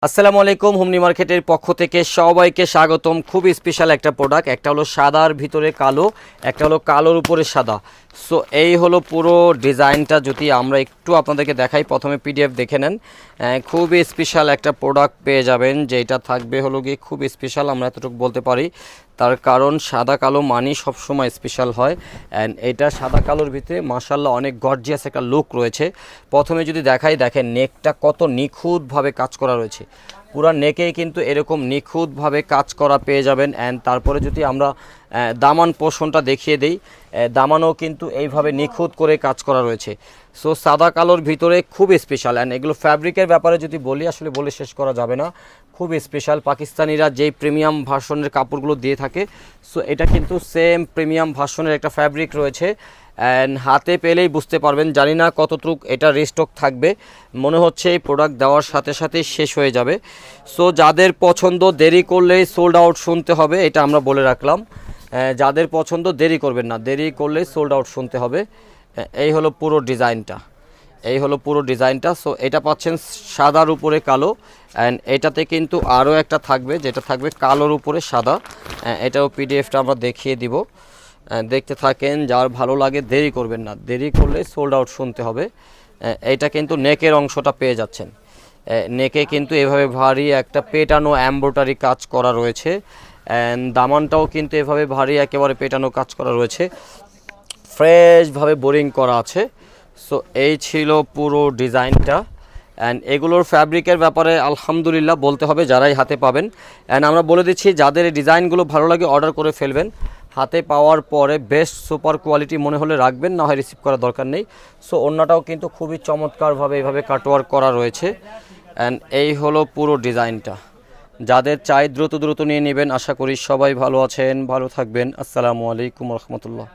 আসসালামু আলাইকুম। হুমনি মার্কেটের পক্ষ থেকে সবাইকে স্বাগতম। খুবই স্পেশাল একটা প্রোডাক্ট, একটা হলো সাদার ভিতরে কালো, একটা হলো কালোর উপরে সাদা। সো এই হলো পুরো ডিজাইনটা। যদি আমরা একটু আপনাদেরকে দেখাই, প্রথমে পিডিএফ দেখে নেন। খুবই স্পেশাল একটা প্রোডাক্ট পেয়ে যাবেন, যেটা থাকবে হলো গিয়ে খুব স্পেশাল, আমরা এতটুকু বলতে পারি। তার কারণ সাদা কালো মানি সবসময় স্পেশাল হয়। অ্যান্ড এটা সাদা কালোর ভিতরে মাশাআল্লাহ অনেক গর্জিয়াস একটা লুক রয়েছে। প্রথমে যদি দেখাই, দেখেন নেকটা কত নিখুঁতভাবে কাজ করা রয়েছে। পুরো নেকেই কিন্তু এরকম নিখুঁতভাবে কাজ করা পেয়ে যাবেন। অ্যান্ড তারপরে যদি আমরা দামান পোর্শনটা দেখিয়ে দিই, দামানও কিন্তু এইভাবে নিখুঁত করে কাজ করা রয়েছে। সো সাদা কালোর ভিতরে খুব স্পেশাল। অ্যান্ড এগুলো ফ্যাব্রিকের ব্যাপারে যদি বলি, আসলে বলে শেষ করা যাবে না। খুব স্পেশাল। পাকিস্তানিরা যেই প্রিমিয়াম ভার্সনের কাপড়গুলো দিয়ে থাকে, সো এটা কিন্তু সেম প্রিমিয়াম ভার্সনের একটা ফ্যাব্রিক রয়েছে। অ্যান্ড হাতে পেলেই বুঝতে পারবেন, জানি না কতটুক এটা রিস্টক থাকবে। মনে হচ্ছে এই প্রোডাক্ট দেওয়ার সাথে সাথে শেষ হয়ে যাবে। সো যাদের পছন্দ, দেরি করলেই সোল্ড আউট শুনতে হবে, এটা আমরা বলে রাখলাম। যাদের পছন্দ দেরি করবেন না, দেরি করলেই সোল্ড আউট শুনতে হবে। এই হলো পুরো ডিজাইনটা, এই হলো পুরো ডিজাইনটা। সো এটা পাচ্ছেন সাদার উপরে কালো। অ্যান্ড এটাতে কিন্তু আরও একটা থাকবে, যেটা থাকবে কালোর উপরে সাদা। এটাও পিডিএফটা আমরা দেখিয়ে দিব, দেখতে থাকেন। যার ভালো লাগে দেরি করবেন না, দেরি করলে সোল্ড আউট শুনতে হবে। এইটা কিন্তু নেকের অংশটা পেয়ে যাচ্ছেন। নেকে কিন্তু এভাবে ভারী একটা পেটানো এমব্রয়ডারি কাজ করা রয়েছে। অ্যান্ড দামানটাও কিন্তু এভাবে ভারী একেবারে পেটানো কাজ করা রয়েছে, ফ্রেশভাবে বোরিং করা আছে। সো এই ছিল পুরো ডিজাইনটা। অ্যান্ড এগুলোর ফ্যাব্রিকের ব্যাপারে আলহামদুলিল্লাহ বলতে হবে, যারাই হাতে পাবেন। অ্যান্ড আমরা বলে দিচ্ছি, যাদের এই ডিজাইনগুলো ভালো লাগে অর্ডার করে ফেলবেন। হাতে পাওয়ার পরে বেস্ট সুপার কোয়ালিটি মনে হলে রাখবেন, না হয় রিসিভ করার দরকার নেই। সো অন্যটাও কিন্তু খুবই চমৎকারভাবে এইভাবে কাটওয়ার্ক করা রয়েছে। অ্যান্ড এই হলো পুরো ডিজাইনটা। যাদের চাই দ্রুত দ্রুত নিয়ে নেবেন। আশা করি সবাই ভালো আছেন, ভালো থাকবেন। আসসালামু আলাইকুম রহমতুল্লাহ।